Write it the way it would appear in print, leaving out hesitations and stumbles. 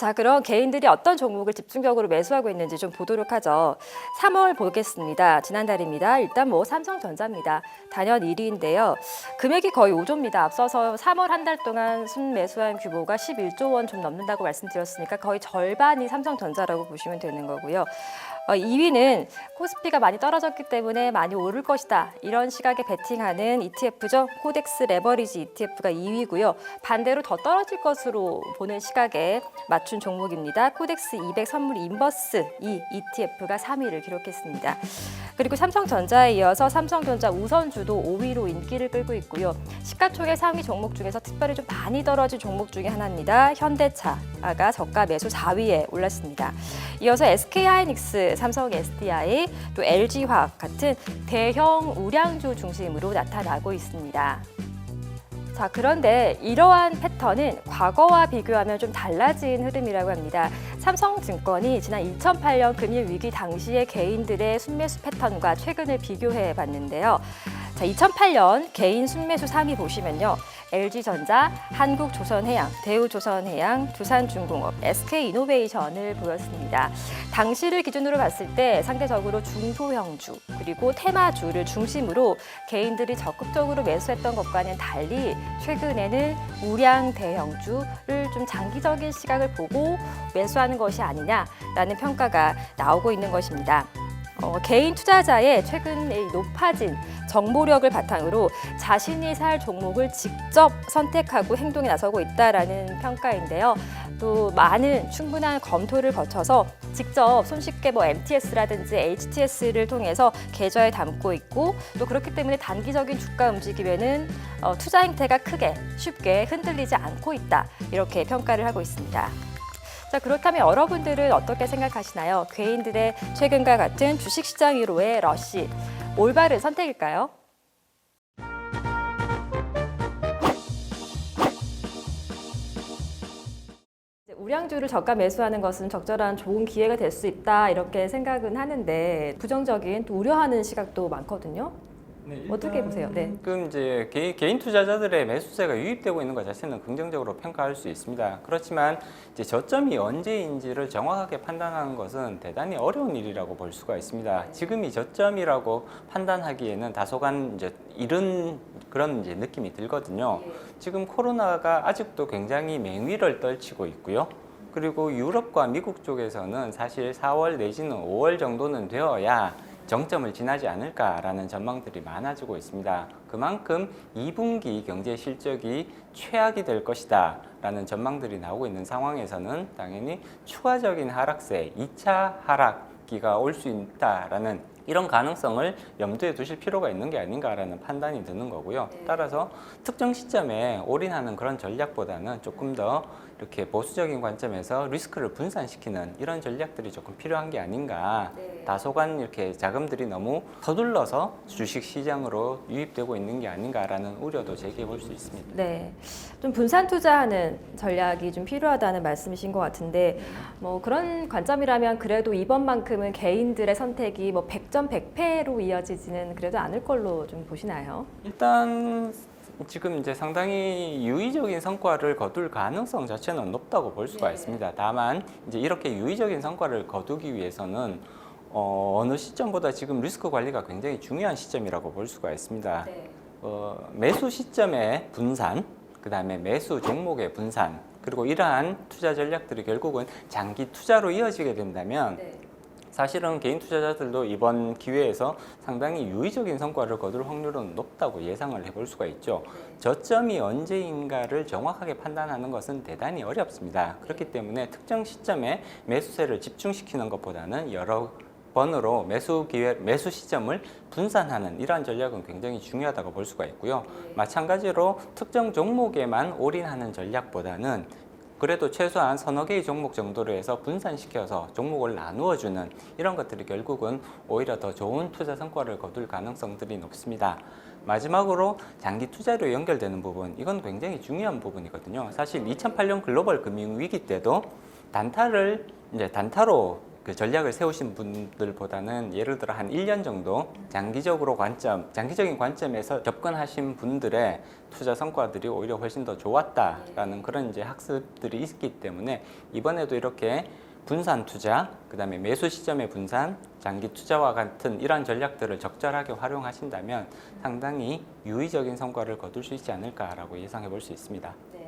자, 그럼 개인들이 어떤 종목을 집중적으로 매수하고 있는지 좀 보도록 하죠. 3월 보겠습니다. 지난달입니다. 일단 삼성전자입니다. 단연 1위인데요. 금액이 거의 5조입니다. 앞서서 3월 한 달 동안 순매수한 규모가 11조 원 좀 넘는다고 말씀드렸으니까 거의 절반이 삼성전자라고 보시면 되는 거고요. 2위는 코스피가 많이 떨어졌기 때문에 많이 오를 것이다. 이런 시각에 베팅하는 ETF죠. 코덱스 레버리지 ETF가 2위고요. 반대로 더 떨어질 것으로 보는 시각에 맞춘 종목입니다. 코덱스 200 선물 인버스 이 ETF가 3위를 기록했습니다. 그리고 삼성전자에 이어서 삼성전자 우선주도 5위로 인기를 끌고 있고요. 시가총액 상위 종목 중에서 특별히 좀 많이 떨어진 종목 중에 하나입니다. 현대차가 저가 매수 4위에 올랐습니다. 이어서 SK하이닉스, 삼성 SDI, 또 LG화학 같은 대형 우량주 중심으로 나타나고 있습니다. 자, 그런데 이러한 패턴은 과거와 비교하면 좀 달라진 흐름이라고 합니다. 삼성증권이 지난 2008년 금융위기 당시의 개인들의 순매수 패턴과 최근을 비교해 봤는데요. 자, 2008년 개인 순매수 상위 보시면요. LG전자, 한국조선해양, 대우조선해양, 두산중공업, SK이노베이션을 보였습니다. 당시를 기준으로 봤을 때 상대적으로 중소형주 그리고 테마주를 중심으로 개인들이 적극적으로 매수했던 것과는 달리 최근에는 우량 대형주를 좀 장기적인 시각을 보고 매수하는 것이 아니냐라는 평가가 나오고 있는 것입니다. 개인 투자자의 최근에 높아진 정보력을 바탕으로 자신이 살 종목을 직접 선택하고 행동에 나서고 있다라는 평가인데요. 또 많은 충분한 검토를 거쳐서 직접 손쉽게 MTS라든지 HTS를 통해서 계좌에 담고 있고 또 그렇기 때문에 단기적인 주가 움직임에는 투자 행태가 크게 쉽게 흔들리지 않고 있다. 이렇게 평가를 하고 있습니다. 자, 그렇다면 여러분들은 어떻게 생각하시나요? 개인들의 최근과 같은 주식시장 위로의 러시, 올바른 선택일까요? 우량주를 저가 매수하는 것은 적절한 좋은 기회가 될 수 있다 이렇게 생각은 하는데 부정적인 또 우려하는 시각도 많거든요. 네, 어떻게 보세요? 네. 지금 이제 개인 투자자들의 매수세가 유입되고 있는 것 자체는 긍정적으로 평가할 수 있습니다. 그렇지만 이제 저점이 언제인지를 정확하게 판단하는 것은 대단히 어려운 일이라고 볼 수가 있습니다. 지금이 저점이라고 판단하기에는 다소간 이제 이른 그런 이제 느낌이 들거든요. 지금 코로나가 아직도 굉장히 맹위를 떨치고 있고요. 그리고 유럽과 미국 쪽에서는 사실 4월 내지는 5월 정도는 되어야 정점을 지나지 않을까라는 전망들이 많아지고 있습니다. 그만큼 2분기 경제 실적이 최악이 될 것이다 라는 전망들이 나오고 있는 상황에서는 당연히 추가적인 하락세, 2차 하락기가 올 수 있다라는 이런 가능성을 염두에 두실 필요가 있는 게 아닌가라는 판단이 드는 거고요. 따라서 특정 시점에 올인하는 그런 전략보다는 조금 더 이렇게 보수적인 관점에서 리스크를 분산시키는 이런 전략들이 조금 필요한 게 아닌가. 다소간 이렇게 자금들이 너무 서둘러서 주식 시장으로 유입되고 있는 게 아닌가라는 우려도 제기해 볼 수 있습니다. 네, 좀 분산 투자하는 전략이 좀 필요하다는 말씀이신 것 같은데 그런 관점이라면 그래도 이번만큼은 개인들의 선택이 100점 100패로 이어지지는 그래도 않을 걸로 좀 보시나요? 일단 지금 이제 상당히 유의적인 성과를 거둘 가능성 자체는 높다고 볼 수가 있습니다. 다만 이제 이렇게 유의적인 성과를 거두기 위해서는 어느 시점보다 지금 리스크 관리가 굉장히 중요한 시점이라고 볼 수가 있습니다. 매수 시점의 분산, 그 다음에 매수 종목의 분산, 그리고 이러한 투자 전략들이 결국은 장기 투자로 이어지게 된다면 사실은 개인 투자자들도 이번 기회에서 상당히 유의적인 성과를 거둘 확률은 높다고 예상을 해볼 수가 있죠. 저점이 언제인가를 정확하게 판단하는 것은 대단히 어렵습니다. 그렇기 때문에 특정 시점에 매수세를 집중시키는 것보다는 여러 번으로 매수 시점을 분산하는 이러한 전략은 굉장히 중요하다고 볼 수가 있고요. 마찬가지로 특정 종목에만 올인하는 전략보다는 그래도 최소한 서너 개의 종목 정도로 해서 분산시켜서 종목을 나누어주는 이런 것들이 결국은 오히려 더 좋은 투자 성과를 거둘 가능성들이 높습니다. 마지막으로 장기 투자로 연결되는 부분, 이건 굉장히 중요한 부분이거든요. 사실 2008년 글로벌 금융위기 때도 단타로 그 전략을 세우신 분들보다는 예를 들어 한 1년 정도 장기적인 관점에서 접근하신 분들의 투자 성과들이 오히려 훨씬 더 좋았다라는 그런 이제 학습들이 있기 때문에 이번에도 이렇게 분산 투자, 그다음에 매수 시점의 분산, 장기 투자와 같은 이러한 전략들을 적절하게 활용하신다면 상당히 유의적인 성과를 거둘 수 있지 않을까라고 예상해 볼 수 있습니다. 네.